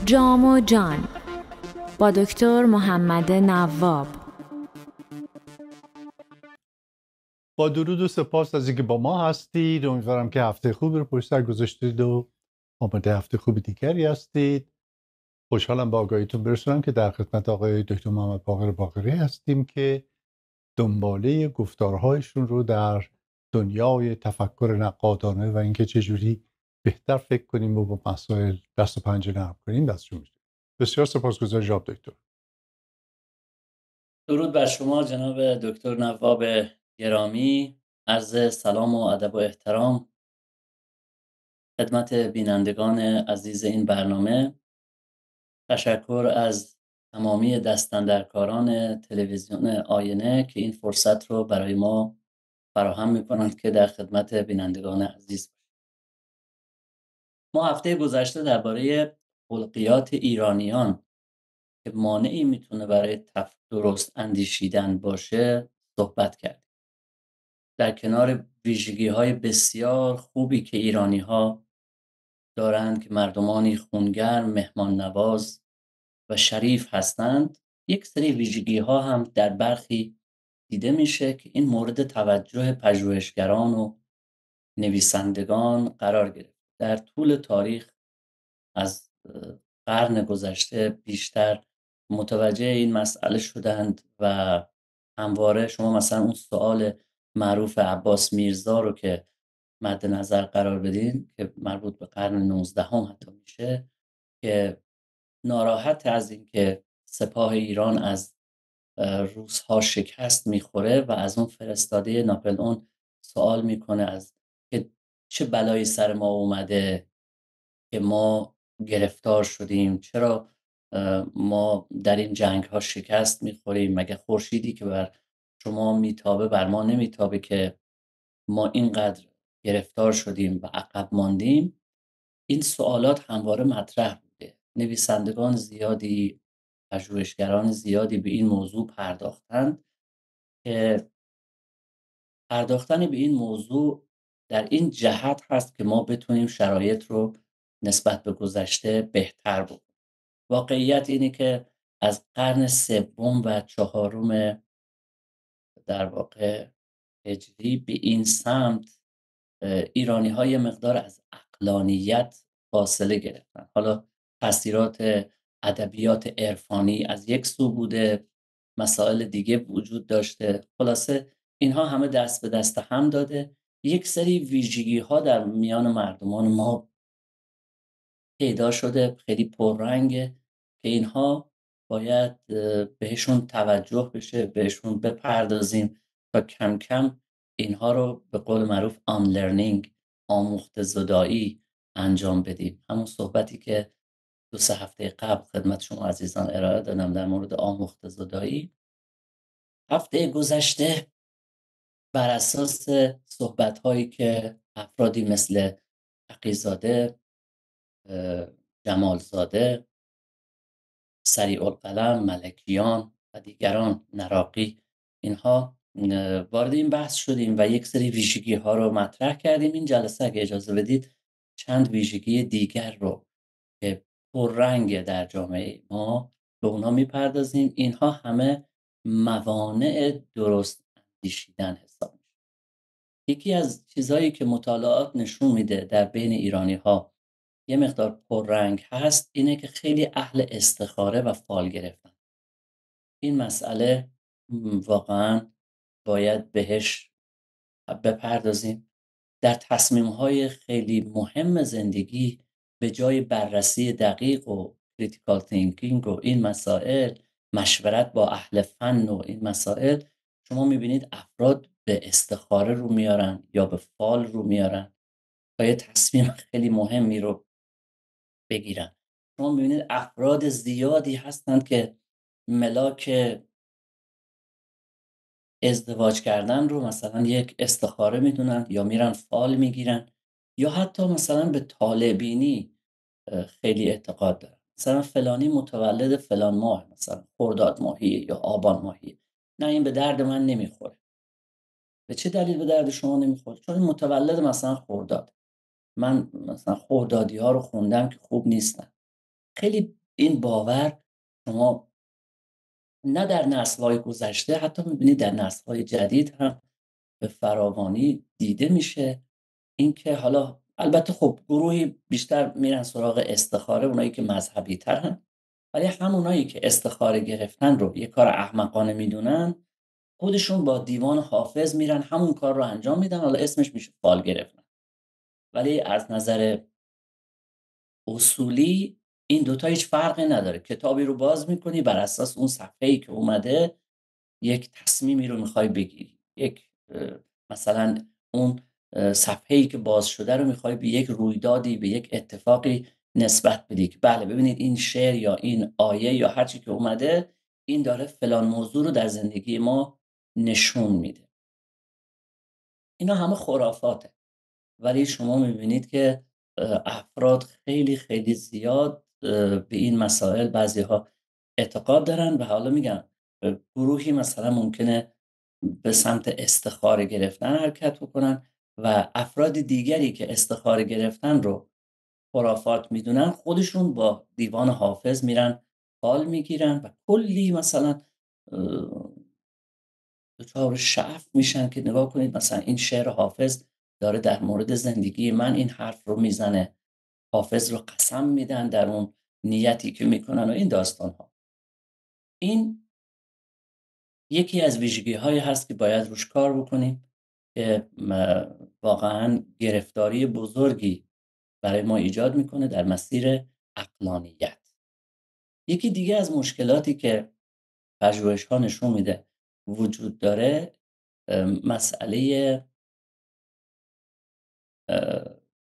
جام و جان با دکتر محمد نواب. با درود و سپاس از اینکه با ما هستید. امیدوارم که هفته خوبی رو پشت سر گذاشتید و آماده هفته خوبی دیگری هستید. خوشحالم به آگاهیتون برسونم که در خدمت آقای دکتر محمد باقر باقری هستیم که دنباله گفتارهایشون رو در دنیای تفکر نقادانه و اینکه چجوری بهتر فکر کنیم و با مسائل دست و پنجه نرم کنیم دستشون میشه. بسیار سپاسگزارم جناب دکتر. درود بر شما جناب دکتر نواب گرامی. عرض سلام و ادب و احترام خدمت بینندگان عزیز این برنامه. تشکر از تمامی دستاندرکاران تلویزیون آینه که این فرصت رو برای ما فراهم می‌کنند که در خدمت بینندگان عزیز باشیم. ما هفته گذشته درباره خلقیات ایرانیان که مانعی میتونه برای درست اندیشیدن باشه صحبت کردیم. در کنار ویژگی‌های بسیار خوبی که ایرانی‌ها دارند که مردمانی خونگرم، مهمان نواز و شریف هستند، یک سری ویژگی‌ها هم در برخی دیده میشه که این مورد توجه پژوهشگران و نویسندگان قرار گرفت. در طول تاریخ از قرن گذشته بیشتر متوجه این مسئله شدند و همواره شما مثلا اون سوال معروف عباس میرزا رو که مد نظر قرار بدین که مربوط به قرن 19 هم حتی میشه، که ناراحت از این که سپاه ایران از روس‌ها شکست میخوره و از اون فرستاده ناپلئون سوال میکنه از که چه بلایی سر ما اومده که ما گرفتار شدیم، چرا ما در این جنگ ها شکست میخوریم، مگه خورشیدی که بر شما میتابه بر ما نمیتابه که ما اینقدر گرفتار شدیم و عقب ماندیم. این سوالات همواره مطرح بوده. نویسندگان زیادی، پژوهشگران زیادی به این موضوع پرداختند که پرداختن به این موضوع در این جهت هست که ما بتونیم شرایط رو نسبت به گذشته بهتر بکنیم. واقعیت اینه که از قرن سوم و چهارم در واقع هجری به این سمت ایرانی ها یه مقدار از عقلانیت فاصله گرفتن. حالا تاثیرات ادبیات عرفانی از یک سو بوده، مسائل دیگه وجود داشته، خلاصه اینها همه دست به دست هم داده. یک سری ویژگی ها در میان مردمان ما پیدا شده خیلی پررنگه که اینها باید بهشون توجه بشه، بهشون بپردازیم تا کم کم اینها رو به قول معروف آن لرنینگ، آموخته زدایی انجام بدیم. همون صحبتی که 2-3 هفته قبل خدمت شما عزیزان ارائه دادم در مورد آموخته زدایی. هفته گذشته بر اساس صحبت هایی که افرادی مثل تقی‌زاده، جمالزاده، سریع القلم، ملکیان و دیگران، نراقی، اینها وارد این بحث شدیم و یک سری ویژگی ها رو مطرح کردیم. این جلسه اگه اجازه بدید چند ویژگی دیگر رو که پررنگ در جامعه ما به اونها میپردازیم. اینها همه موانع درست اندیشیدن حساب میشه. یکی از چیزهایی که مطالعات نشون میده در بین ایرانی ها یه مقدار پررنگ هست اینه که خیلی اهل استخاره و فال گرفتن. این مسئله واقعا باید بهش بپردازیم. در تصمیم‌های خیلی مهم زندگی به جای بررسی دقیق و کریتیکال تینکینگ و این مسائل، مشورت با اهل فن و این مسائل، شما می‌بینید افراد به استخاره رو میارن یا به فال رو میارن تا یه تصمیم خیلی مهمی رو بگیرن. شما می‌بینید افراد زیادی هستند که ملاک ازدواج کردن رو مثلا یک استخاره میدونن یا میرن فال میگیرن، یا حتی مثلا به طالع‌بینی خیلی اعتقاد دارن. مثلا فلانی متولد فلان ماه، مثلا خرداد ماهیه یا آبان ماهیه، نه این به درد من نمیخوره. به چه دلیل به درد شما نمیخوره؟ چون این متولد مثلا خرداد. من مثلا خردادی ها رو خوندم که خوب نیستن. خیلی این باور شما نه در نسل‌های گذشته، حتی می‌بینید در نسل‌های جدید هم به فراوانی دیده میشه. اینکه حالا البته خب گروهی بیشتر میرن سراغ استخاره، اونایی که مذهبی ترن، ولی همونایی که استخاره گرفتن رو یه کار احمقانه میدونن، خودشون با دیوان حافظ میرن همون کار رو انجام میدن، حالا اسمش میشه فال گرفتن. ولی از نظر اصولی این دوتا هیچ فرقی نداره. کتابی رو باز میکنی، بر اساس اون صفحه‌ای که اومده یک تصمیمی رو میخوای بگیری، یک مثلا اون صفحه‌ای که باز شده رو میخوای به یک رویدادی، به یک اتفاقی نسبت بدی که بله ببینید این شعر یا این آیه یا هر چی که اومده این داره فلان موضوع رو در زندگی ما نشون میده. اینا همه خرافاته، ولی شما میبینید که افراد خیلی خیلی زیاد به این مسائل بعضی‌ها اعتقاد دارن و حالا میگم گروهی مثلا ممکنه به سمت استخاره گرفتن حرکت بکنن و افراد دیگری که استخاره گرفتن رو خرافات میدونن خودشون با دیوان حافظ میرن فال میگیرن و کلی مثلا دچار شعف میشن که نگاه کنید مثلا این شعر حافظ داره در مورد زندگی من این حرف رو میزنه، حافظ رو قسم میدن در اون نیتی که میکنن و این داستان ها. این یکی از ویژگی هایی هست که باید روش کار بکنیم که واقعا گرفتاری بزرگی برای ما ایجاد میکنه در مسیر عقلانیت. یکی دیگه از مشکلاتی که پژوهش ها نشون میده وجود داره مسئله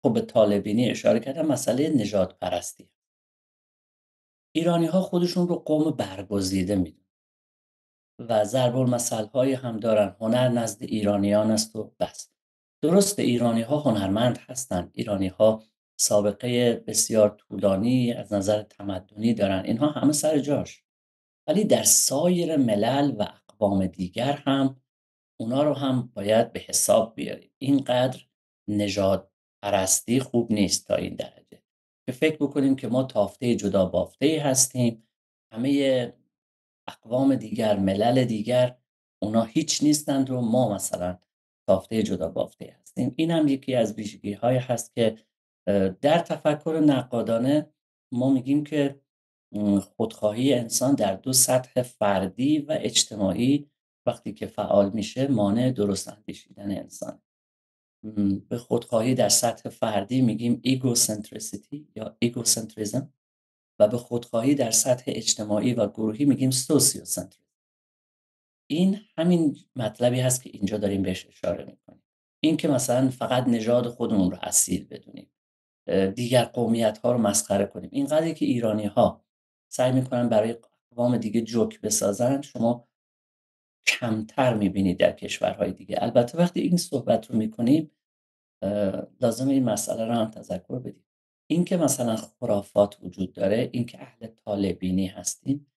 خب به طالبینی اشاره کردم، مسئله نژاد پرستی. ایرانی ها خودشون رو قوم برگزیده میدونن و ضرب المثل هایی هم دارن، هنر نزد ایرانیان است و بس. درست ایرانی ها هنرمند هستند، ایرانی ها سابقه بسیار طولانی از نظر تمدنی دارن، اینها همه سر جاش، ولی در سایر ملل و اقوام دیگر هم اونا رو هم باید به حساب بیاریم. اینقدر نژاد پرستی خوب نیست تا این درجه که فکر بکنیم که ما تافته جدا بافته هستیم، همه اقوام دیگر، ملل دیگر اونا هیچ نیستند و ما مثلا تافته جدا بافته هستیم. این هم یکی از ویژگی های هست که در تفکر نقادانه ما میگیم که خودخواهی انسان در دو سطح فردی و اجتماعی وقتی که فعال میشه مانع درست اندیشیدن انسان. به خودخواهی در سطح فردی میگیم ایگوسنتریسیتی یا ایگوسنتریزم و به خودخواهی در سطح اجتماعی و گروهی میگیم سوسیوسنتریزم. این همین مطلبی هست که اینجا داریم بهش اشاره میکنیم، این که مثلا فقط نژاد خودمون رو اصیل بدونیم، دیگر قومیت ها رو مسخره کنیم. اینقدری که ایرانی ها سعی میکنن برای اقوام دیگه جوک بسازن شما کمتر میبینید در کشورهای دیگه. البته وقتی این صحبت رو میکنیم لازم این مسئله رو هم تذکر بدیم، این که مثلا خرافات وجود داره، این که اهل طالبینی هستیم،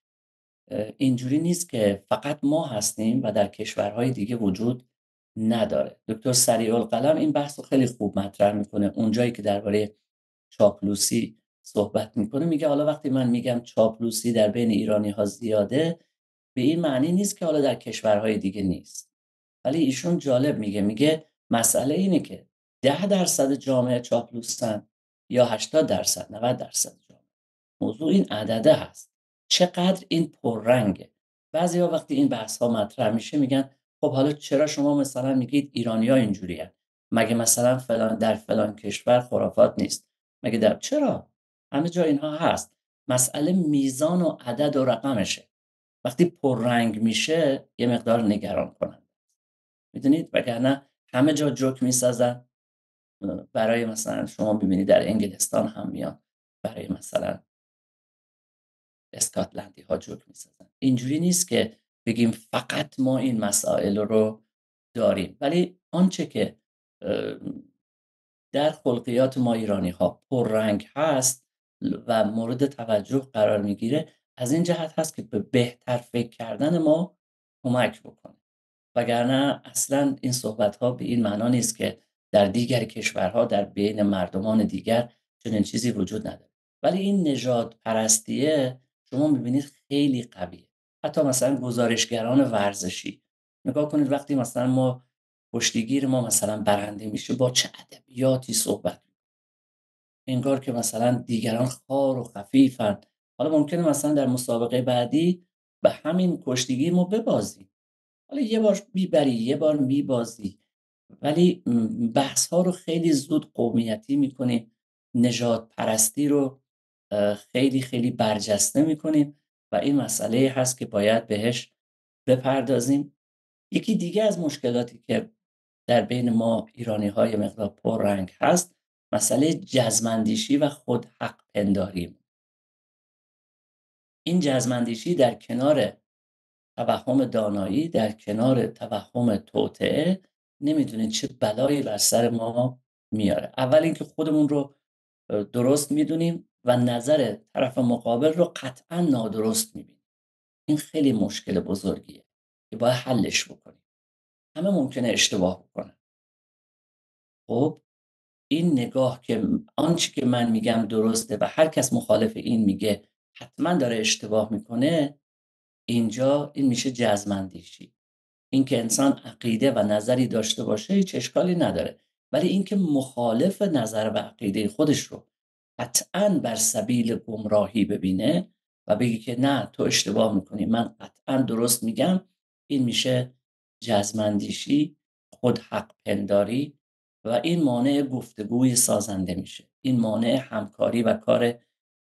اینجوری نیست که فقط ما هستیم و در کشورهای دیگه وجود نداره. دکتر سریع القلم این بحث رو خیلی خوب مطرح میکنه اونجایی که درباره چاپلوسی صحبت میکنه. میگه حالا وقتی من میگم چاپلوسی در بین ایرانی ها زیاده، به این معنی نیست که حالا در کشورهای دیگه نیست. ولی ایشون جالب میگه مسئله اینه که 10% جامعه چاپلوسن یا 80%، 90% جامعه. موضوع این عدده هست، چقدر این پررنگه. بعضیا وقتی این بحث ها مطرح میشه میگن خب حالا چرا شما مثلا میگید ایرانی‌ها اینجوریه؟ مگه مثلا فلان در فلان کشور خرافات نیست؟ مگه در چرا؟ همه جا اینها هست. مسئله میزان و عدد و رقمشه. وقتی پررنگ میشه یه مقدار نگران کننده. میدونید وگرنه همه جا جوک میسازن. برای مثلا شما ببینید در انگلستان هم میان برای مثلا اسکاتلندی ها جوک میسازن. اینجوری نیست که بگیم فقط ما این مسائل رو داریم، ولی آنچه که در خلقیات ما ایرانی ها پررنگ هست و مورد توجه قرار میگیره، از این جهت هست که به بهتر فکر کردن ما کمک بکنه. وگرنه اصلا این صحبت ها به این معنا نیست که در دیگر کشورها در بین مردمان دیگر چنین چیزی وجود نداره. ولی این نژاد پرستیه شما میبینید خیلی قویه. حتی مثلا گزارشگران ورزشی نگاه کنید، وقتی مثلا ما کشتیگیر ما مثلا برنده میشه با چه ادبیاتی صحبت، انگار که مثلا دیگران خار و خفیفن. حالا ممکنه مثلا در مسابقه بعدی به همین کشتیگیر ما ببازیم، حالا یه بار میبری یه بار میبازی، ولی بحث ها رو خیلی زود قومیتی میکنیم، نژاد پرستی رو خیلی خیلی برجسته میکنیم و این مسئله هست که باید بهش بپردازیم. یکی دیگه از مشکلاتی که در بین ما ایرانی های مقدار پررنگ هست، مسئله جزمندیشی و خود حق پنداری. این جزمندیشی در کنار توهم دانایی، در کنار توهم توطئه، نمیدونید چه بلایی بر سر ما میاره. اول اینکه خودمون رو درست میدونیم و نظر طرف مقابل رو قطعا نادرست میبینیم. این خیلی مشکل بزرگیه که باید حلش بکنیم. همه ممکنه اشتباه بکنن. خب این نگاه که آنچه که من میگم درسته و هر کس مخالف این میگه حتما داره اشتباه میکنه، اینجا این میشه جزمندیشی. این که انسان عقیده و نظری داشته باشه هیچ اشکالی نداره، ولی این که مخالف نظر و عقیده خودش رو قطعاً بر سبیل گمراهی ببینه و بگی که نه تو اشتباه میکنی من قطعاً درست میگم، این میشه جزمندیشی، خود حق پنداری و این مانع گفتگوی سازنده میشه، این مانع همکاری و کار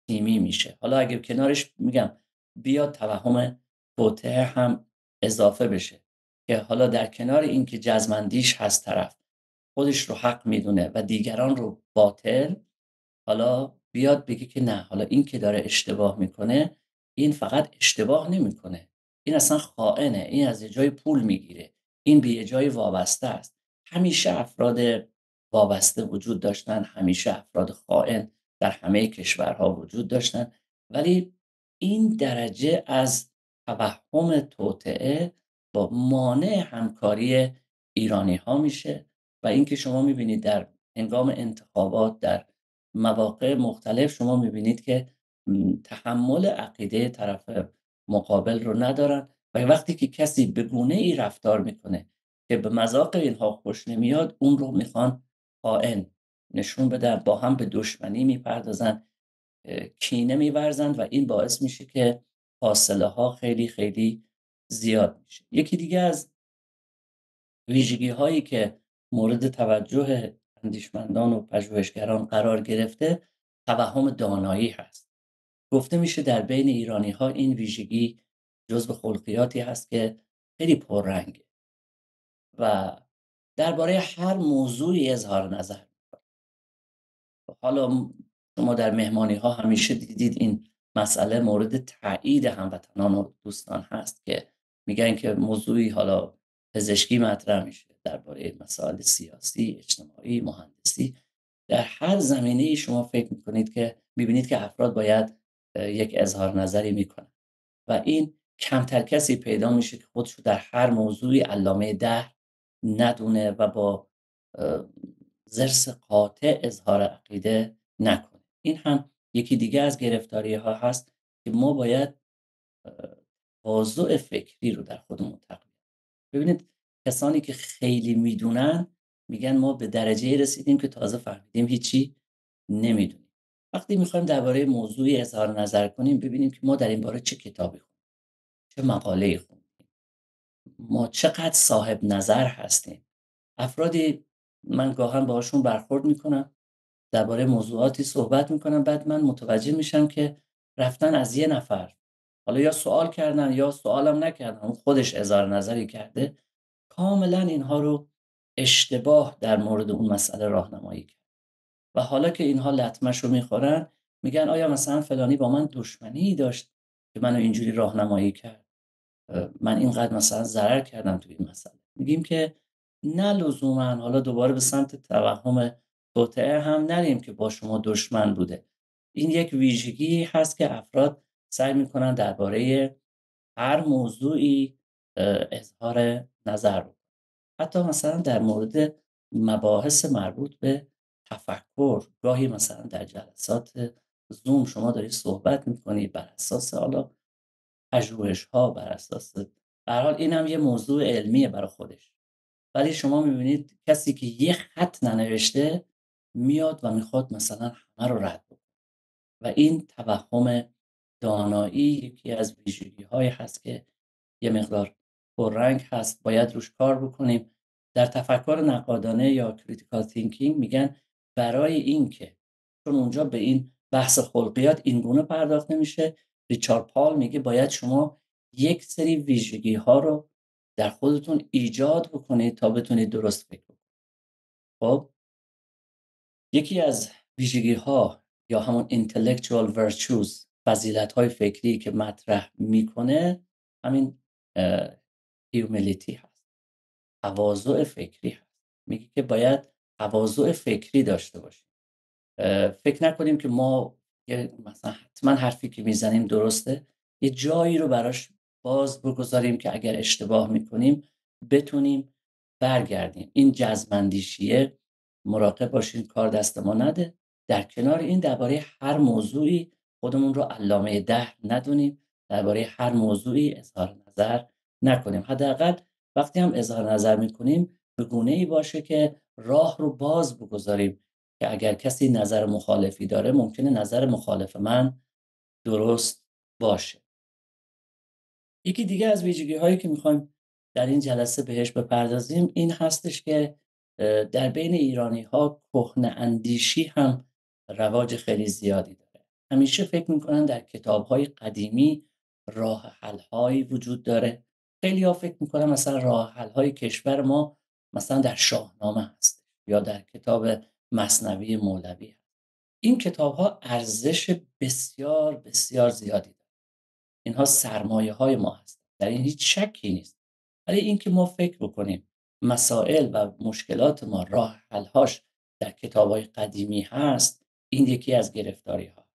تیمی میشه. حالا اگر کنارش میگم بیاد توهم توطئه هم اضافه بشه که حالا در کنار این که جزمندیش هست، طرف خودش رو حق میدونه و دیگران رو باطل، حالا بیاد بگه که نه، حالا این که داره اشتباه میکنه این فقط اشتباه نمیکنه، این اصلا خائنه، این از جای پول میگیره، این به یه جای وابسته است. همیشه افراد وابسته وجود داشتن، همیشه افراد خائن در همه کشورها وجود داشتن، ولی این درجه از توهم توطئه با مانع همکاری ایرانی ها میشه و اینکه شما میبینید در هنگام انتخابات در مواقع مختلف شما میبینید که تحمل عقیده طرف مقابل رو ندارن و وقتی که کسی به گونه ای رفتار میکنه که به مذاق اینها خوش نمیاد، اون رو میخوان خائن نشون بدن، با هم به دشمنی میپردازن، کینه میورزند و این باعث میشه که فاصله ها خیلی خیلی زیاد میشه. یکی دیگه از ویژگی هایی که مورد توجه اندیشمندان و پژوهشگران قرار گرفته توهم دانایی هست. گفته میشه در بین ایرانی ها این ویژگی جزو خلقیاتی هست که خیلی پررنگه و درباره هر موضوعی اظهار نظر. حالا شما در مهمانی ها همیشه دیدید این مسئله مورد تایید هموطنان و دوستان هست که میگن که موضوعی حالا پزشکی مطرح میشه، درباره مسائل سیاسی، اجتماعی، مهندسی، در هر زمینه‌ای شما فکر میکنید که میبینید که افراد باید یک اظهار نظری میکنن و این کمتر کسی پیدا میشه که خودشو در هر موضوعی علامه دهر ندونه و با ضرس قاطع اظهار عقیده نکنه. این هم یکی دیگه از گرفتاری ها هست که ما باید تواضع فکری رو در خودمون تقویت. ببینید کسانی که خیلی میدونن میگن ما به درجه رسیدیم که تازه فهمیدیم هیچی نمیدونیم. وقتی میخوایم درباره موضوعی اظهار نظر کنیم ببینیم که ما در این باره چه کتابی خوندیم، چه مقاله‌ای خوندیم، ما چقدر صاحب نظر هستیم. افرادی من گاهن باهاشون برخورد میکنم، درباره موضوعاتی صحبت میکنم، بعد من متوجه میشم که رفتن از یه نفر، حالا یا سوال کردن یا سوالم نکردن، اون خودش اظهار نظری کرده، کاملا اینها رو اشتباه در مورد اون مسئله راهنمایی کرد و حالا که اینها لطمش رو میخورن میگن آیا مثلا فلانی با من دشمنی داشت که منو اینجوری راهنمایی کرد، من اینقدر مثلا ضرر کردم تو این مسئله. میگیم که نه لزوما، حالا دوباره به سمت توهم توطئه هم نریم که با شما دشمن بوده. این یک ویژگی هست که افراد سعی میکنن درباره هر موضوعی اظهار نظر بکنن. حتی مثلا در مورد مباحث مربوط به تفکر، گاهی مثلا در جلسات زوم شما داری صحبت میکنی بر اساس حالا پژوهش‌ها، بر اساس به هر حال این هم یه موضوع علمیه برای خودش، ولی شما میبینید کسی که یه خط ننوشته میاد و میخواد مثلا همه رو رد بکنه و این توهم دانایی یکی از ویژگی‌هایی هست که یه مقدار پررنگ هست، باید روش کار بکنیم. در تفکر نقادانه یا کریتیکال تینکینگ میگن برای این که چون اونجا به این بحث خلقیات اینگونه پرداخت نمیشه، ریچارد پال میگه باید شما یک سری ویژگی ها رو در خودتون ایجاد بکنید تا بتونید درست فکر کنید. خب یکی از ویژگی ها یا همون intellectual virtues، فضیلت های فکری که مطرح میکنه همین humility هست، تواضع فکری هست. میگه که باید تواضع فکری داشته باشیم. فکر نکنیم که ما مثلا حتما حرفی که میزنیم درسته، یه جایی رو براش باز بگذاریم که اگر اشتباه میکنیم بتونیم برگردیم. این جزمندیشیه، مراقب باشین کار دست ما نده. در کنار این درباره هر موضوعی خودمون رو علامه دهر ندونیم، درباره هر موضوعی اظهار نظر نکنیم. حداقل وقتی هم اظهار نظر میکنیم به گونه‌ای باشه که راه رو باز بگذاریم که اگر کسی نظر مخالفی داره ممکنه نظر مخالف من درست باشه. یکی دیگه از ویژگی هایی که میخوایم در این جلسه بهش بپردازیم این هستش که در بین ایرانی ها کهنه اندیشی هم رواج خیلی زیادی داره. همیشه فکر میکنن در کتاب های قدیمی راه حل هایی وجود داره. خیلی ها فکر میکنن مثلا راه حل های کشور ما مثلا در شاهنامه هست یا در کتاب مثنوی مولوی هست. این کتاب ها ارزش بسیار بسیار زیادی داره. اینها سرمایه های ما هست، در این هیچ شکی نیست. ولی این که ما فکر بکنیم مسائل و مشکلات ما راه حل‌هاش در کتاب‌های قدیمی هست، این یکی از گرفتاری‌ها.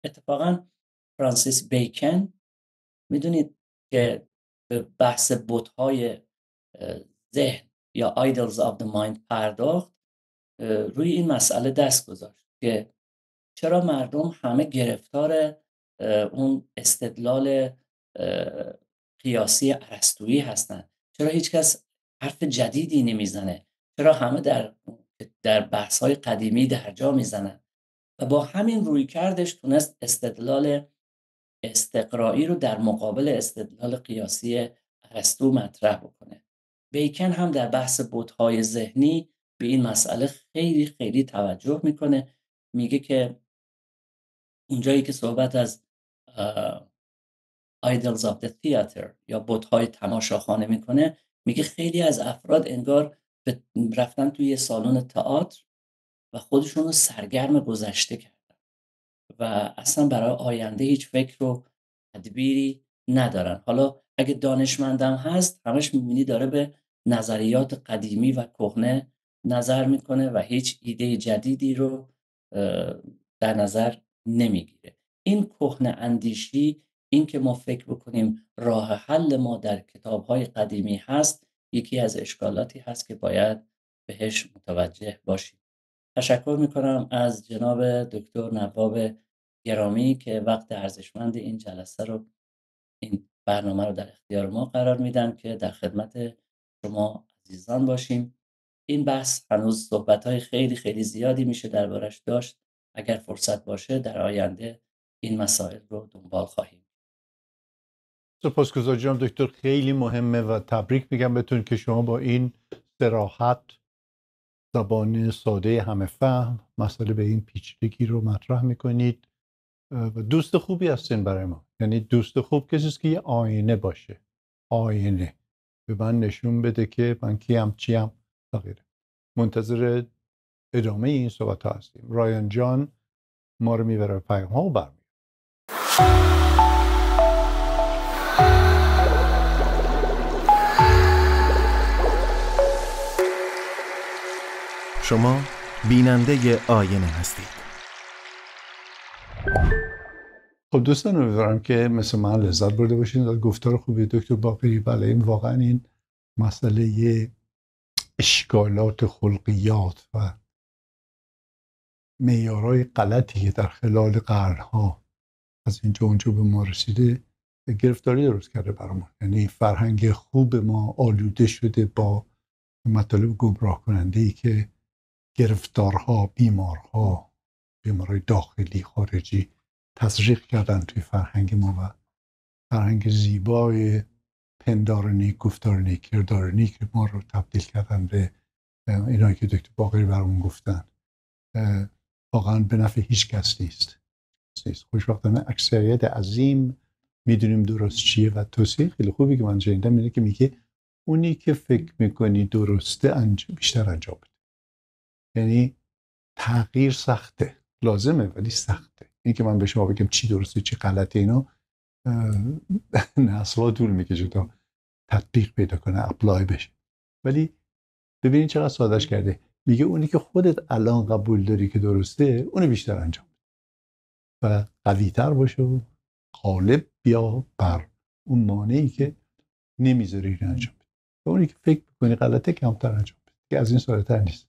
اتفاقاً فرانسیس بیکن میدونید که به بحث بت‌های ذهن یا idols of the mind پرداخت، روی این مسئله دست گذاشت که چرا مردم همه گرفتار اون استدلال قیاسی ارسطویی هستن، چرا هیچ کس حرف جدیدی نمیزنه، چرا همه در بحث‌های قدیمی درجا میزنن. و با همین رویکردش تونست استدلال استقرایی رو در مقابل استدلال قیاسی ارسطو مطرح بکنه. بیکن هم در بحث بت‌های ذهنی به این مسئله خیلی خیلی توجه میکنه. میگه که اونجایی که صحبت از idols of the theater یا بت‌های تماشاخانه میکنه، میگه خیلی از افراد انگار رفتن توی سالن تئاتر و خودشون رو سرگرم گذشته کردن و اصلا برای آینده هیچ فکر و تدبیری ندارن. حالا اگه دانشمندم هست همش میبینی داره به نظریات قدیمی و کهنه نظر میکنه و هیچ ایده جدیدی رو در نظر نمیگیره. این کهنه اندیشی، این که ما فکر بکنیم راه حل ما در کتاب‌های قدیمی هست، یکی از اشکالاتی هست که باید بهش متوجه باشیم. تشکر میکنم از جناب دکتر نواب گرامی که وقت ارزشمند این جلسه رو، این برنامه رو در اختیار ما قرار میدن که در خدمت شما عزیزان باشیم. این بحث هنوز صحبت‌های خیلی خیلی زیادی میشه دربارش داشت. اگر فرصت باشه در آینده این مسائل رو دنبال خواهیم. سپاسگزارم دکتر، خیلی مهمه و تبریک میگم بهتون که شما با این صراحت، زبان ساده همه فهم، مسئله به این پیچیدگی رو مطرح میکنید و دوست خوبی هستین برای ما. یعنی دوست خوب کسی است که یه آینه باشه، آینه به من نشون بده که من کیم، چیم و غیره. منتظر ادامه این صحبت ها هستیم. رایان جان ما رو میبره پیام ها و برمیاد. شما بیننده آینه هستید. خب دوستان، امیدوارم که مثل من لذت برده باشین از گفتار خوبی دکتر باقری. بله، این واقعا این مسئله اشکالات خلقیات و معیارهای غلطی که در خلال قرنها از اینجا اونجا به ما رسیده گرفتاری درست کرده برامون. یعنی فرهنگ خوب ما آلوده شده با مطالب گمراه کننده ای که گرفتارها، بیمارهای داخلی خارجی تزریق کردن توی فرهنگ ما و فرهنگ زیبای پندار نیک، گفتار نیک، کردار نیک ما رو تبدیل کردن به اینایی که دکتر باقری برامون گفتن. واقعا به نفع هیچ کس نیست. خوشبختانه اکثریت عظیم میدونیم درست چیه و توصیه خیلی خوبی که من شنیدم اینه که میگه اونی که فکر میکنی درسته بیشتر انجام بده. یعنی تغییر سخته، لازمه ولی سخته. این که من به شما بگم چی درسته چی غلطه اینا نسل‌ها طول میکشه تا تطبیق پیدا کنه، اپلای بشه. ولی ببینید چقدر سادهش کرده. میگه اونی که خودت الان قبول داری که درسته اونو بیشتر انجام بده و قوی‌تر باشه و غالب بیا بر اون مانعی که نمیذاری اینو انجام بده. و اونی که فکر می‌کنی غلطه کمتر انجام بده. که از این ساده‌تر نیست.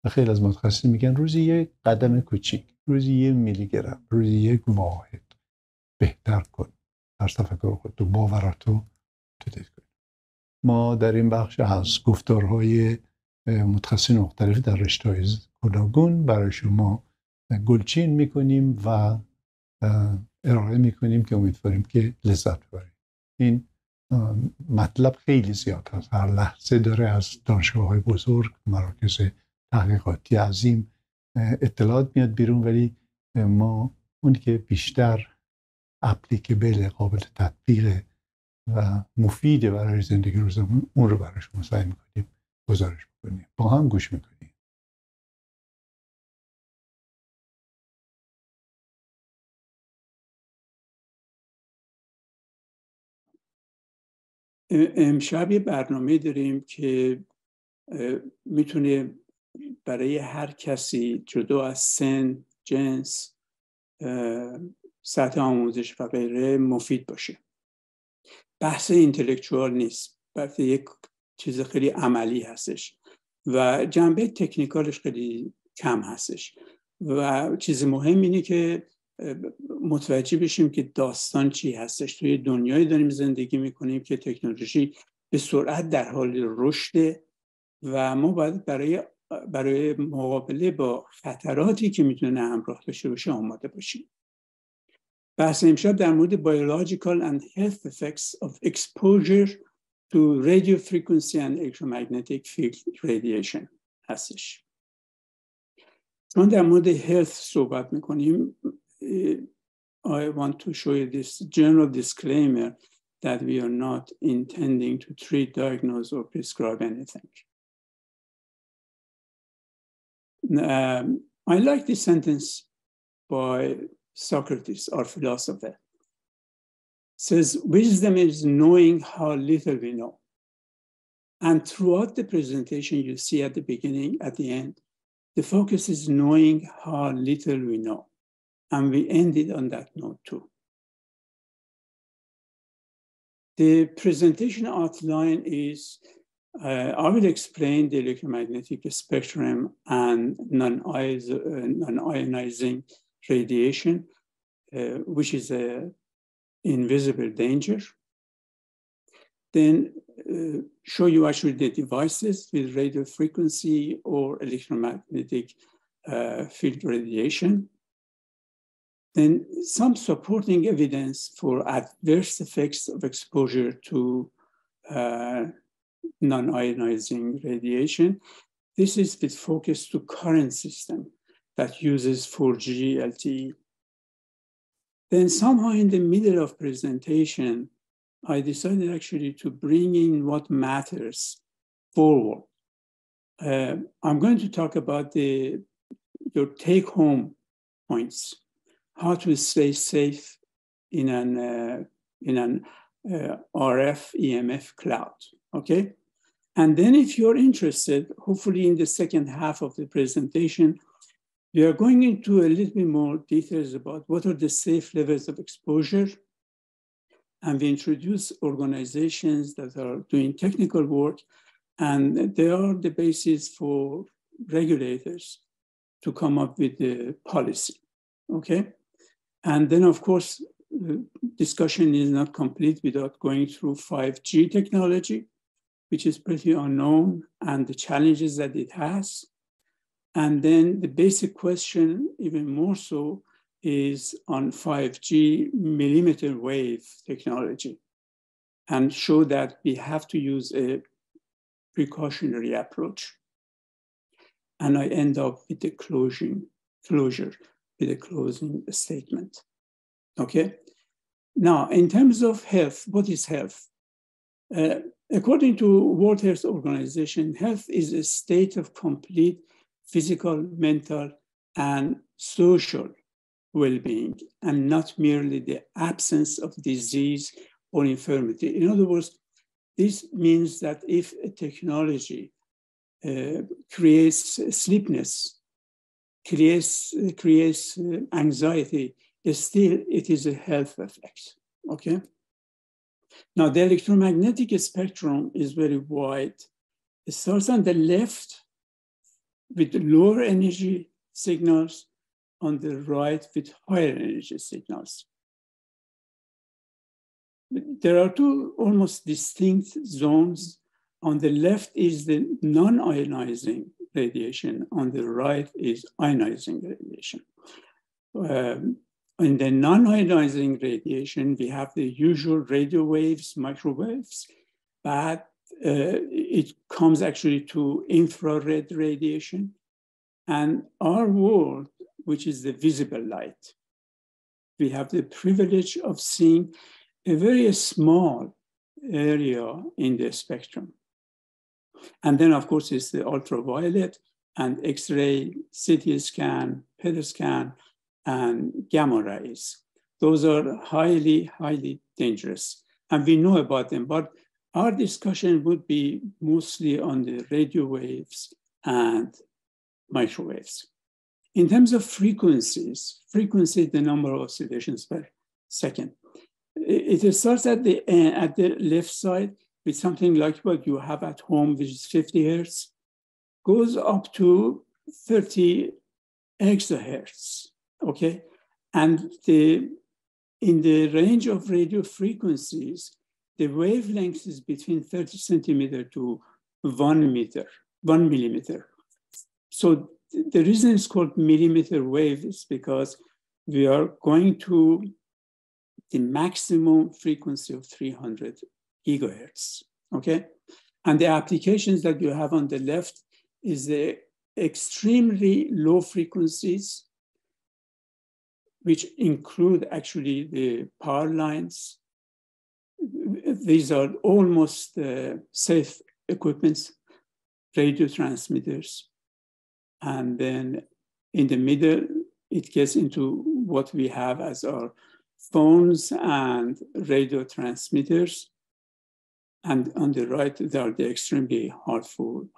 و خیلی از متخصصین میگن روزی یک قدم کوچیک، روزی 1 میلی گرم، روزی 1 واحد بهتر کن. در تفکر خودت و باوراتو تدید کن. ما در این بخش از گفتارهای متخصصین مختلف در رشته‌های گوناگون برای شما گلچین میکنیم و ارائه میکنیم که امیدواریم که لذت ببرید. این مطلب خیلی زیاد هست. هر لحظه داره از دانشگاه‌های بزرگ، مراکز تحقیقاتی عظیم اطلاعات میاد بیرون، ولی ما اونی که بیشتر اپلیکیبل، قابل تطبیق و مفیده برای زندگی روزمون، اون رو برای شما سعی میکنیم گزارش بکنیم. با هم گوش میکنیم. امشب یه برنامه داریم که میتونه برای هر کسی جدا از سن، جنس، سطح آموزش و غیره مفید باشه. بحث اینتלקچوال نیست، بحث یک چیز خیلی عملی هستش و جنبه تکنیکالش خیلی کم هستش و چیز مهم اینه که متوجه بشیم که داستان چی هستش. توی دنیایی داریم زندگی میکنیم که تکنولوژی به سرعت در حال رشد و ما باید برای مقابله با خطراتی که میتونه همراه داشته باشه آماده باشیم. بحث امشب در مورد biological and health effects of exposure to radio frequency and electromagnetic field radiation هستش. چون در مورد health صحبت میکنیم، I want to show you this general disclaimer that we are not intending to treat, diagnose or prescribe anything. I like this sentence by Socrates, our philosopher. It says, wisdom is knowing how little we know. And throughout the presentation, you see at the beginning, at the end, the focus is knowing how little we know. And we ended on that note too. The presentation outline is, I will explain the electromagnetic spectrum and non-ionizing radiation, which is an invisible danger. Then show you actually the devices with radio frequency or electromagnetic field radiation. Then some supporting evidence for adverse effects of exposure to non-ionizing radiation. This is with focus to current system that uses 4G LTE. Then somehow in the middle of presentation, I decided actually to bring in what matters forward. I'm going to talk about your take-home points, how to stay safe in an RF EMF cloud, okay? And then if you're interested, hopefully in the second half of the presentation, we are going into a little bit more details about what are the safe levels of exposure. And we introduce organizations that are doing technical work, and they are the basis for regulators to come up with the policy, okay? And then, of course, the discussion is not complete without going through 5G technology, which is pretty unknown, and the challenges that it has. And then the basic question, even more so, is on 5G millimeter wave technology, and show that we have to use a precautionary approach. And I end up with the closure with a closing statement. Okay. Now, in terms of health, what is health? According to World Health Organization, health is a state of complete physical, mental, and social well-being, and not merely the absence of disease or infirmity. In other words, this means that if a technology creates sleepiness, creates anxiety, still it is a health effect, okay? Now, the electromagnetic spectrum is very wide. It starts on the left with lower energy signals, on the right with higher energy signals. There are two almost distinct zones. On the left is the non-ionizing radiation. On the right is ionizing radiation. In the non-ionizing radiation, we have the usual radio waves, microwaves, but it comes actually to infrared radiation. And our world, which is the visible light, we have the privilege of seeing a very small area in the spectrum. And then, of course, it's the ultraviolet and X-ray, CT scan, PET scan, and gamma rays. Those are highly, highly dangerous. And we know about them, but our discussion would be mostly on the radio waves and microwaves. In terms of frequencies, frequency, the number of oscillations per second. It starts at the left side with something like what you have at home, which is 50 hertz, goes up to 30 exahertz, okay? And in the range of radio frequencies, the wavelength is between 30 centimeter to 1 millimeter. So the reason it's called millimeter wave is because we are going to the maximum frequency of 300 gigahertz, okay? And the applications that you have on the left is the extremely low frequencies, which include actually the power lines. These are almost safe equipments, radio transmitters. And then in the middle, it gets into what we have as our phones and radio transmitters. And on the right, there are the extremely harmful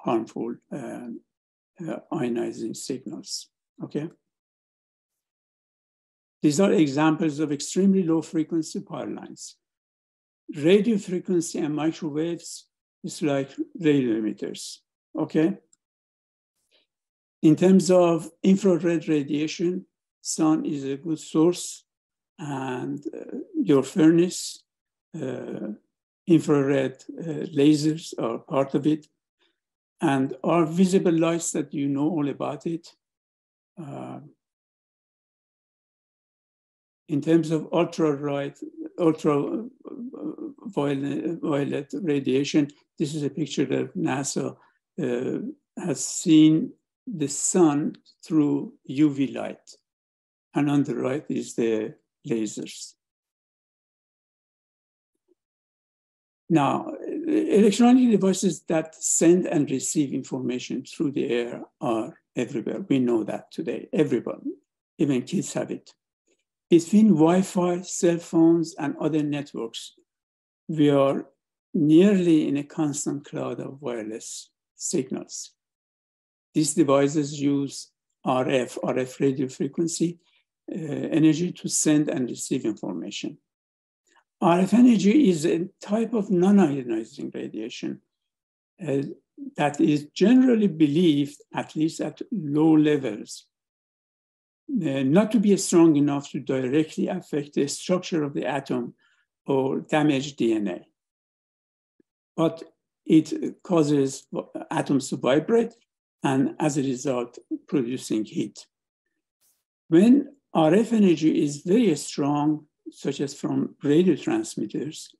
ionizing signals, okay? These are examples of extremely low frequency power lines. Radio frequency and microwaves is like radio emitters, okay? In terms of infrared radiation, sun is a good source, and your furnace, infrared lasers are part of it. And our visible lights that you know all about it. In terms of ultraviolet radiation, this is a picture that NASA has seen the sun through UV light. And on the right is the lasers. Now, electronic devices that send and receive information through the air are everywhere. We know that today, everyone, even kids have it. Between Wi-Fi, cell phones, and other networks, we are nearly in a constant cloud of wireless signals. These devices use RF radio frequency energy to send and receive information. RF energy is a type of non-ionizing radiation that is generally believed, at least at low levels, not to be strong enough to directly affect the structure of the atom or damage DNA. But it causes atoms to vibrate and as a result producing heat. When RF energy is very strong, such as from radio transmitters,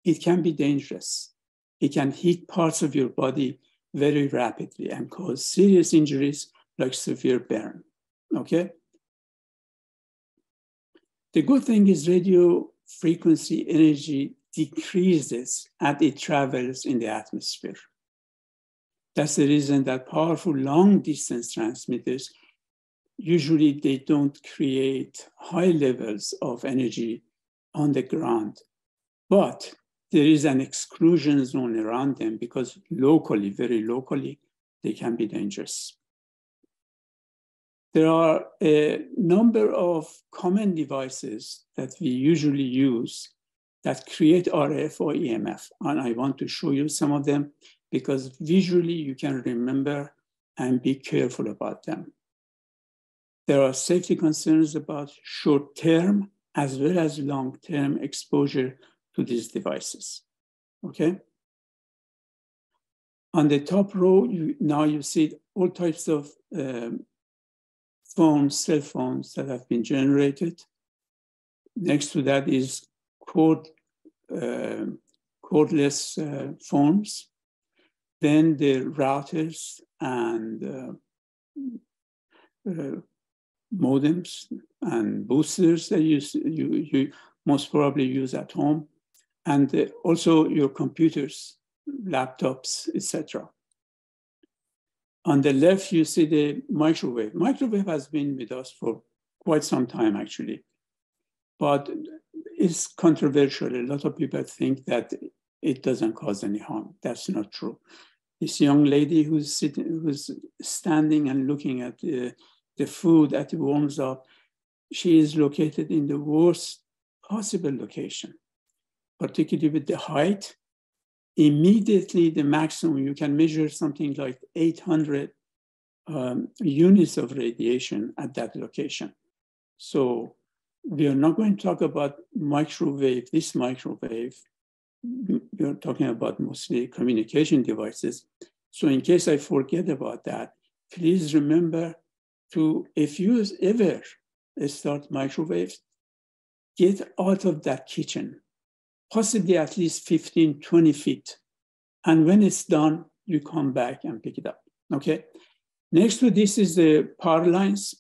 it can be dangerous. It can hit parts of your body very rapidly and cause serious injuries like severe burn, okay? The good thing is radio frequency energy decreases as it travels in the atmosphere. That's the reason that powerful long distance transmitters, usually they don't create high levels of energy on the ground, but there is an exclusion zone around them because locally, very locally, they can be dangerous. There are a number of common devices that we usually use that create RF or EMF. And I want to show you some of them because visually you can remember and be careful about them. There are safety concerns about short-term as well as long-term exposure to these devices, okay? On the top row, now you see all types of phones, cell phones that have been generated. Next to that is cordless phones. Then the routers and modems and boosters that you most probably use at home. And also your computers, laptops, etc. On the left, you see the microwave. Microwave has been with us for quite some time, actually. But it's controversial. A lot of people think that it doesn't cause any harm. That's not true. This young lady who's standing and looking at the food as it warms up, she is located in the worst possible location, particularly with the height. Immediately, the maximum, you can measure something like 800 units of radiation at that location. So we are not going to talk about microwave, this microwave. We are talking about mostly communication devices. So in case I forget about that, please remember to, if you ever start microwaves, get out of that kitchen, possibly at least 15, 20 feet. And when it's done, you come back and pick it up, okay? Next to this is the power lines.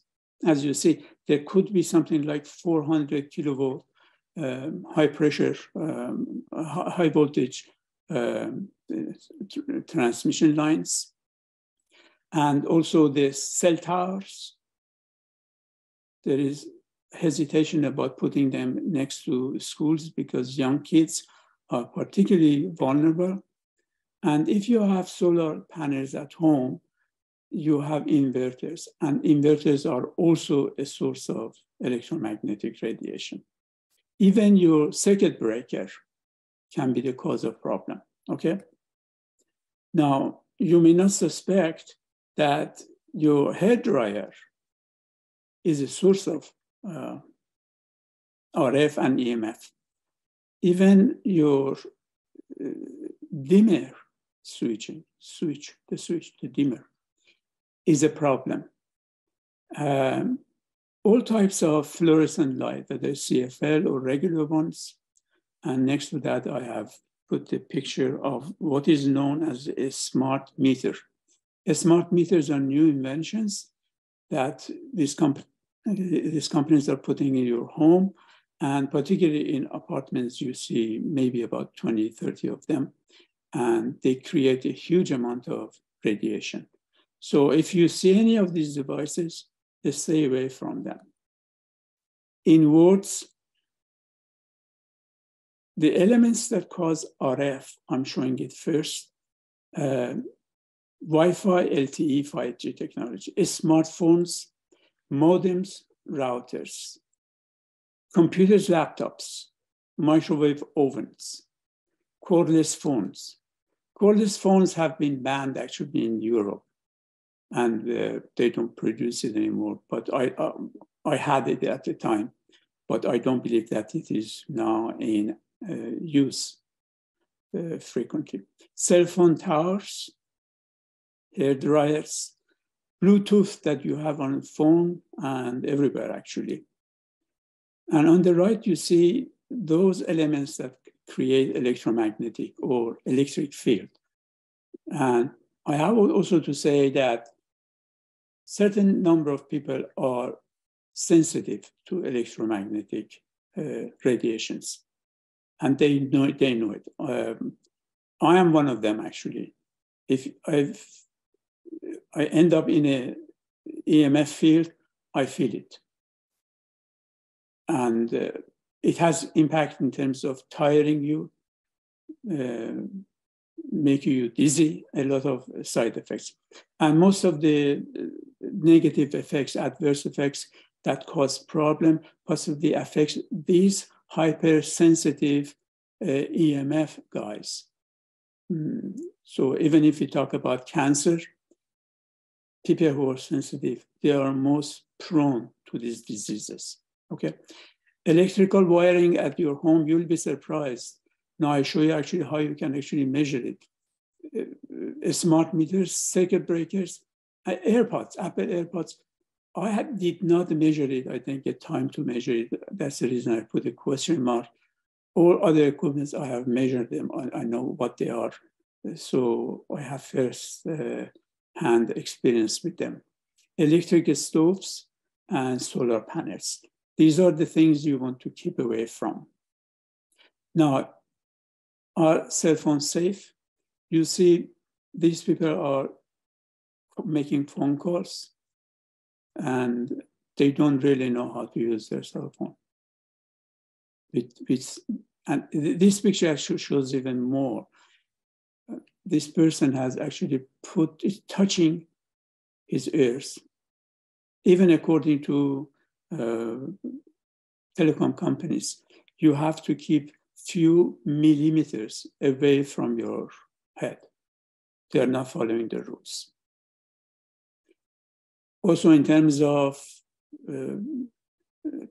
As you see, there could be something like 400 kilovolt high pressure, high voltage transmission lines. And also the cell towers. There is hesitation about putting them next to schools because young kids are particularly vulnerable. And if you have solar panels at home, you have inverters, and inverters are also a source of electromagnetic radiation. Even your circuit breaker can be the cause of problem, okay? Now, you may not suspect that your hairdryer is a source of RF and EMF. Even your dimmer the dimmer is a problem. All types of fluorescent light, whether CFL or regular ones. And next to that, I have put the picture of what is known as a smart meter. Smart meters are new inventions that these companies are putting in your home, and particularly in apartments, you see maybe about 20, 30 of them, and they create a huge amount of radiation. So if you see any of these devices, just stay away from them. In words, the elements that cause RF, I'm showing it first, Wi-Fi, LTE, 5G technology, smartphones, modems, routers, computers, laptops, microwave ovens, cordless phones. Cordless phones have been banned actually in Europe. and they don't produce it anymore. But I had it at the time, but I don't believe that it is now in use frequently. Cell phone towers, hair dryers, Bluetooth that you have on the phone and everywhere actually. And on the right, you see those elements that create electromagnetic or electric field. And I have also to say that certain number of people are sensitive to electromagnetic radiations, and they know it. I am one of them actually. If I end up in a EMF field, I feel it. And it has impact in terms of tiring you, making you dizzy, a lot of side effects. And most of the negative effects, adverse effects that cause problem, possibly affects these hypersensitive EMF guys. So even if we talk about cancer, people who are sensitive, they are most prone to these diseases, okay? Electrical wiring at your home, you'll be surprised. Now I show you actually how you can actually measure it. Smart meters, circuit breakers, AirPods, Apple AirPods. I did not measure it. I didn't get time to measure it. That's the reason I put a question mark. All other equipments, I have measured them. I know what they are. So I have first-hand experience with them. Electric stoves and solar panels. These are the things you want to keep away from. Now, are cell phones safe? You see, these people are making phone calls and they don't really know how to use their cell phone. And this picture actually shows even more. This person has actually touching his ears. Even according to telecom companies, you have to keep few millimeters away from your head. They're not following the rules. Also, in terms of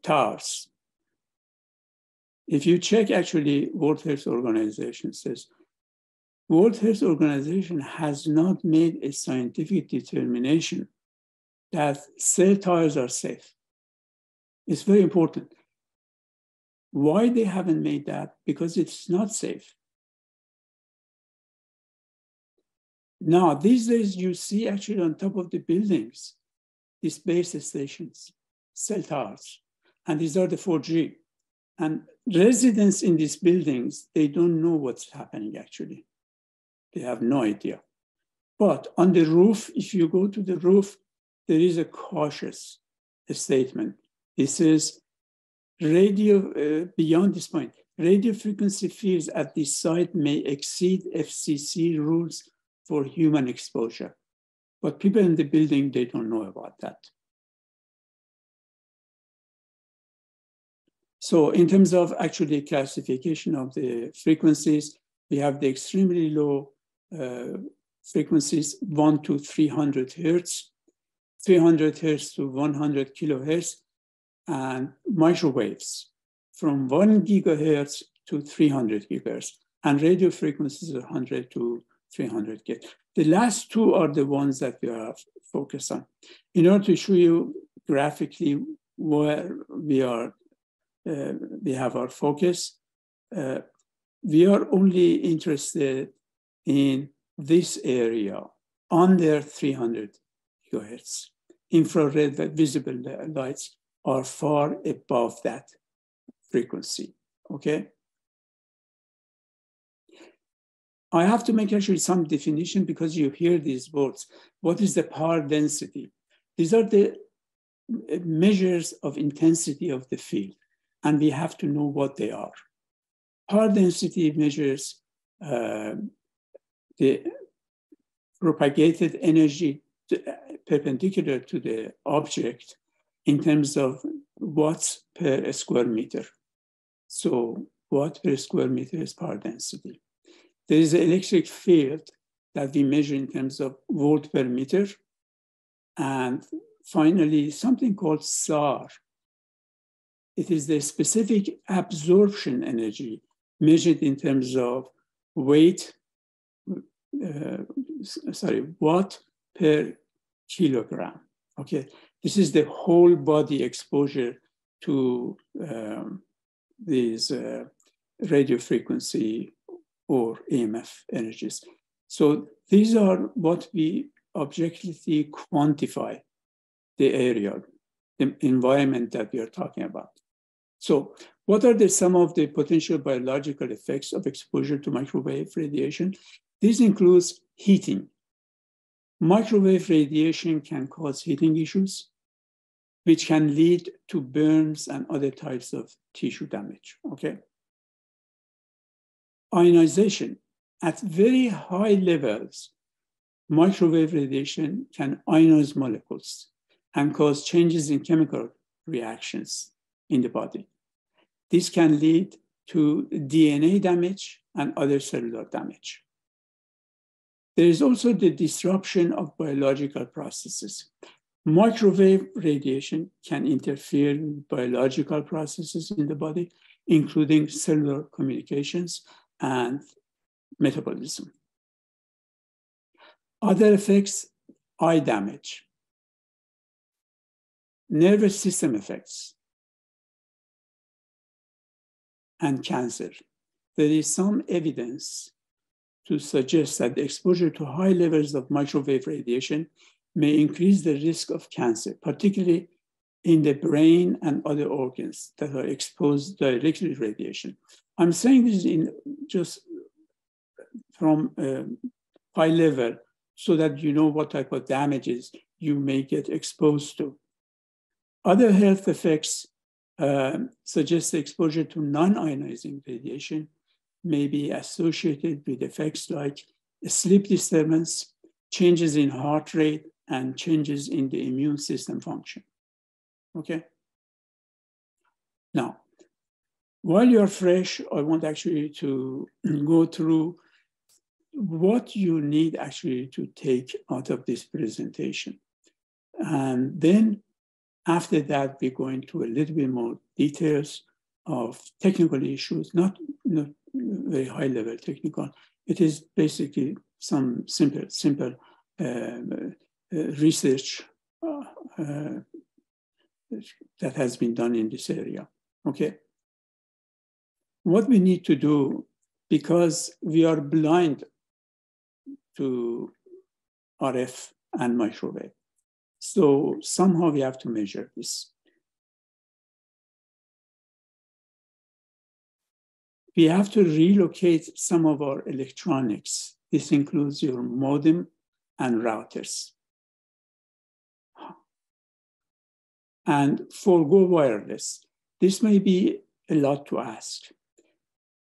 towers, if you check actually World Health Organization says, World Health Organization has not made a scientific determination that cell towers are safe. It's very important. Why they haven't made that? Because it's not safe. Now, these days you see actually on top of the buildings, these base stations, cell towers, and these are the 4G. And residents in these buildings, they don't know what's happening actually. They have no idea. But on the roof, if you go to the roof, there is a cautious statement. It says, radio, beyond this point, radio frequency fields at this site may exceed FCC rules for human exposure. But people in the building, they don't know about that. So in terms of actually classification of the frequencies, we have the extremely low frequencies, 1 to 300 hertz, 300 hertz to 100 kilohertz, and microwaves from 1 gigahertz to 300 gigahertz, and radio frequencies are 100 to 300 gigahertz. The last two are the ones that we are focused on. In order to show you graphically where we are, we have our focus, we are only interested in this area under 300 gigahertz. Infrared visible lights are far above that frequency, okay? I have to make actually some definition because you hear these words. What is the power density? These are the measures of intensity of the field, and we have to know what they are. Power density measures the propagated energy perpendicular to the object in terms of watts per square meter. So watt per square meter is power density. There is an electric field that we measure in terms of volt per meter, And finally, something called SAR. It is the specific absorption energy measured in terms of watt per kilogram. Okay, this is the whole body exposure to these radio frequency or EMF energies. So these are what we objectively quantify the area, the environment that we are talking about. So what are some of the potential biological effects of exposure to microwave radiation? This includes heating. Microwave radiation can cause heating issues, which can lead to burns and other types of tissue damage, okay? Ionization. At very high levels, microwave radiation can ionize molecules and cause changes in chemical reactions in the body. This can lead to DNA damage and other cellular damage. There is also the disruption of biological processes. Microwave radiation can interfere with biological processes in the body, including cellular communications and metabolism. Other effects, eye damage, nervous system effects, and cancer. There is some evidence to suggest that the exposure to high levels of microwave radiation may increase the risk of cancer, particularly in the brain and other organs that are exposed directly to radiation. I'm saying this in just from high level so that you know what type of damages you may get exposed to. Other health effects suggest the exposure to non-ionizing radiation may be associated with effects like sleep disturbance, changes in heart rate, and changes in the immune system function. Okay? Now, while you're fresh, I want actually to go through what you need actually to take out of this presentation. And then after that, we go into a little bit more details of technical issues, not very high level technical. It is basically some simple research that has been done in this area, okay? What we need to do, because we are blind to RF and microwave, so somehow we have to measure this. We have to relocate some of our electronics. This includes your modem and routers. And forgo wireless. This may be a lot to ask,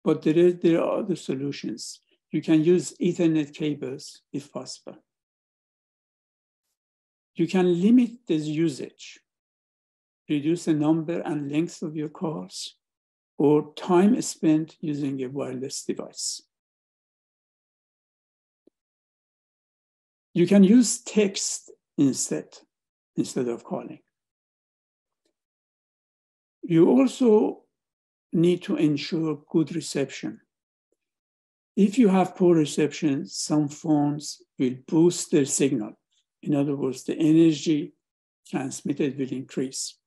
but there are other solutions. You can use Ethernet cables if possible. You can limit this usage, reduce the number and length of your calls, or time spent using a wireless device. You can use text instead of calling. You also need to ensure good reception. If you have poor reception, some phones will boost their signal. In other words, the energy transmitted will increase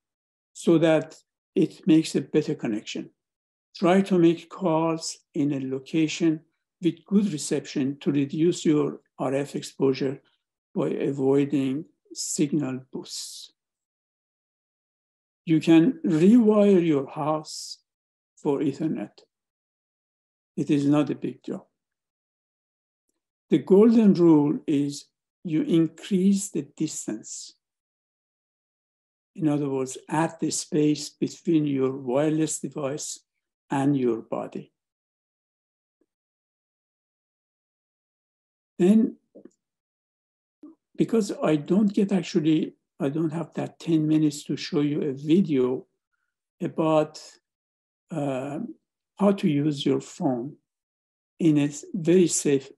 so that it makes a better connection. Try to make calls in a location with good reception to reduce your RF exposure by avoiding signal boosts. You can rewire your house for Ethernet. It is not a big job. The golden rule is you increase the distance. In other words, add the space between your wireless device and your body. Then, because I don't have that 10 minutes to show you a video about how to use your phone in a very safe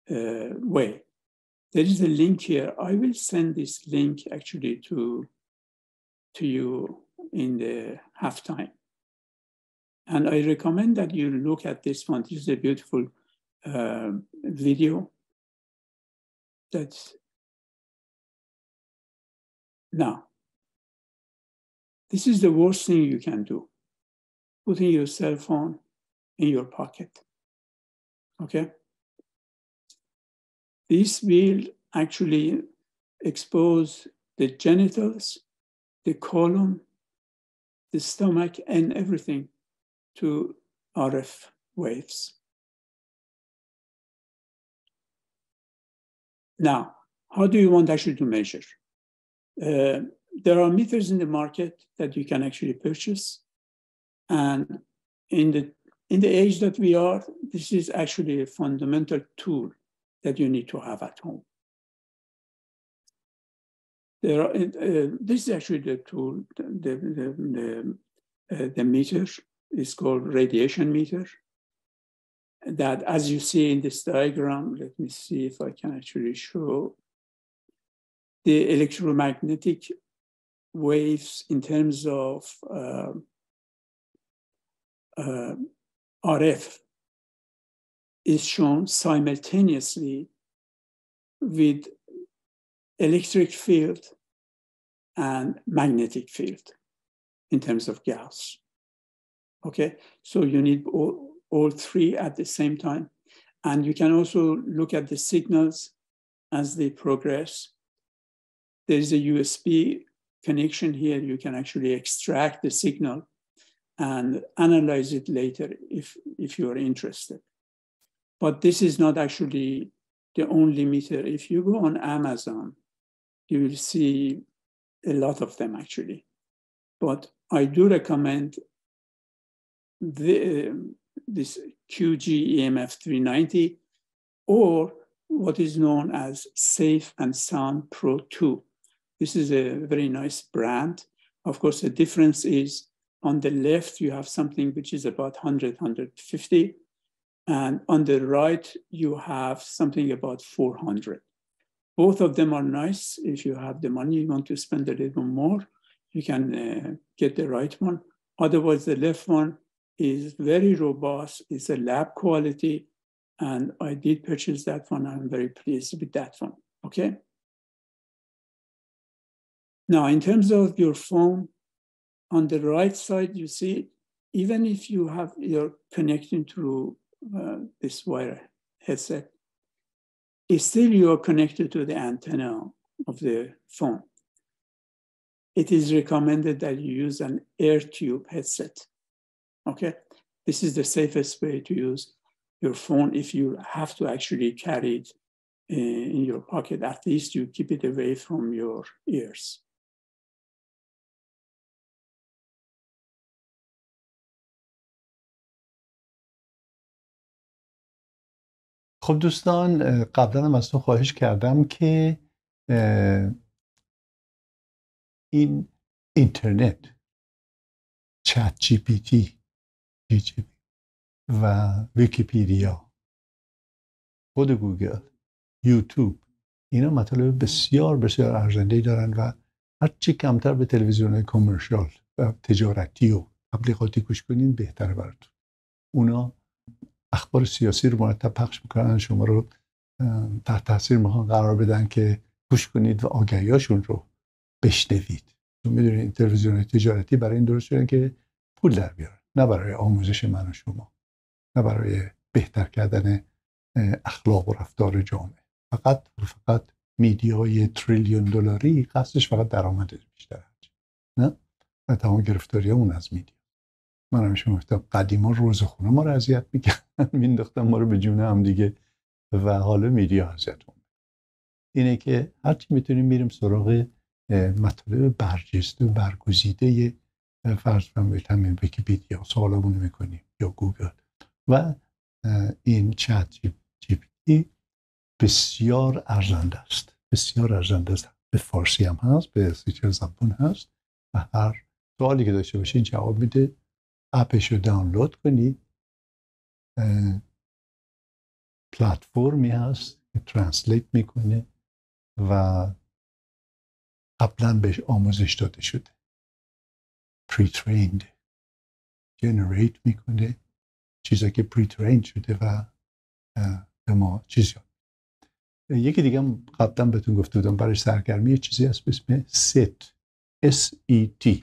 way. there is a link here. I will send this link actually to you in the halftime. And I recommend that you look at this one. This is a beautiful video that's now. This is the worst thing you can do. Putting your cell phone in your pocket. Okay? This will actually expose the genitals, the colon, the stomach, and everything to RF waves. Now, how do you want actually to measure? There are meters in the market that you can actually purchase. And in the age that we are, this is actually a fundamental tool that you need to have at home. This is actually the tool, the meter is called radiation meter. That, as you see in this diagram, let me see if I can actually show the electromagnetic waves in terms of RF is shown simultaneously with electric field and magnetic field in terms of Gauss. Okay, so you need all three at the same time. And you can also look at the signals as they progress. There is a USB connection here. You can actually extract the signal and analyze it later if you are interested. But this is not actually the only meter. If you go on Amazon, you will see a lot of them actually. But I do recommend this QG EMF 390 or what is known as Safe and Sound Pro 2. This is a very nice brand. Of course, the difference is on the left, you have something which is about 100, 150. And on the right, you have something about 400. Both of them are nice. If you have the money, you want to spend a little more, you can get the right one. Otherwise, the left one is very robust. It's a lab quality. And I did purchase that one. I'm very pleased with that one. Okay. Now, in terms of your phone, on the right side, you see, even if you're connecting through this wire headset, still you are connected to the antenna of the phone. It is recommended that you use an air tube headset. Okay, this is the safest way to use your phone if you have to actually carry it in your pocket. At least you keep it away from your ears. خب دوستان، قبلا هم از تو خواهش کردم که این اینترنت، چت جی پی تی و ویکیپیدیا، خود گوگل، یوتیوب، اینا مطالب بسیار بسیار ارزنده‌ای دارن و هرچی کمتر به تلویزیون‌های کامرشال و تجارتی و تبلیغاتی گوش کنین بهتره براتون. اونا اخبار سیاسی رو مرتب پخش میکنن، شما رو تحت تاثیر میخوان قرار بدن که گوش کنید و آگهیاشون رو بشنوید. چون میدونید این تلویزیون تجارتی برای این درست شدن که پول در بیارن، نه برای آموزش من و شما، نه برای بهتر کردن اخلاق و رفتار جامعه. فقط میدیای تریلیون دلاری قصدش فقط درآمد بیشتر، نه؟ و تمام گرفتاریامون از میدیا. من همیشه میگفتم قدیما روزخونه ما رو اذیت میکردن، مینداختن ما رو به جون هم دیگه، و حالا میدیا اذیتمون. اینه که هرچی میتونیم میریم سراغ مطالب برجسته و برگزیده، فرض کنید همین ویکی‌پدیا سوالمون میکنیم یا گوگل و این چت جی پی تی بسیار ارزنده است، بسیار ارزنده است. به فارسی هم هست، به 34 زبان هست و هر سوالی که داشته باشید جواب میده. اپش رو دانلود کنید، پلتفرمی هست که ترنسلیت میکنه و قبلا بهش آموزش داده شده. pre-trained generate میکنه چیزایی که pre-trained شده و به ما چیز یاد. یکی دیگه هم قبلا بهتون گفته بودم برای سرگرمی چیزی هست به اسم sit S-E-T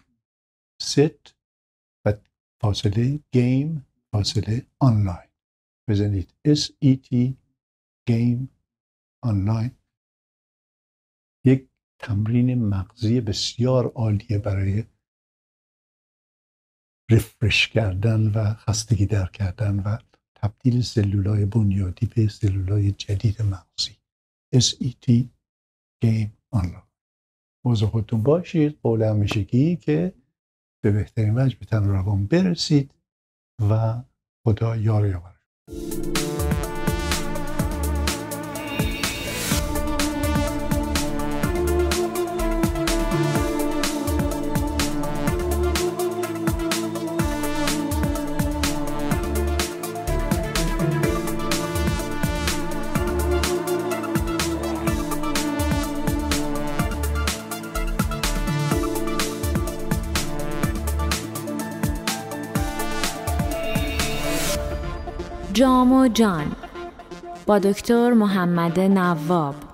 sit و فاصله game فاصله آنلاین. بزنید S-E-T game آنلاین. یک تمرین مغزی بسیار عالیه برای ریفرش کردن و خستگی در کردن و تبدیل سلولای بنیادی به سلولای جدید مغزی. S-E-T game آنلاین. موضوع خودتون باشید. قول همیشگی که به بهترین وجه به تن و روان برسید و خدا یار و یاور. جام و جان با دکتر محمد نواب.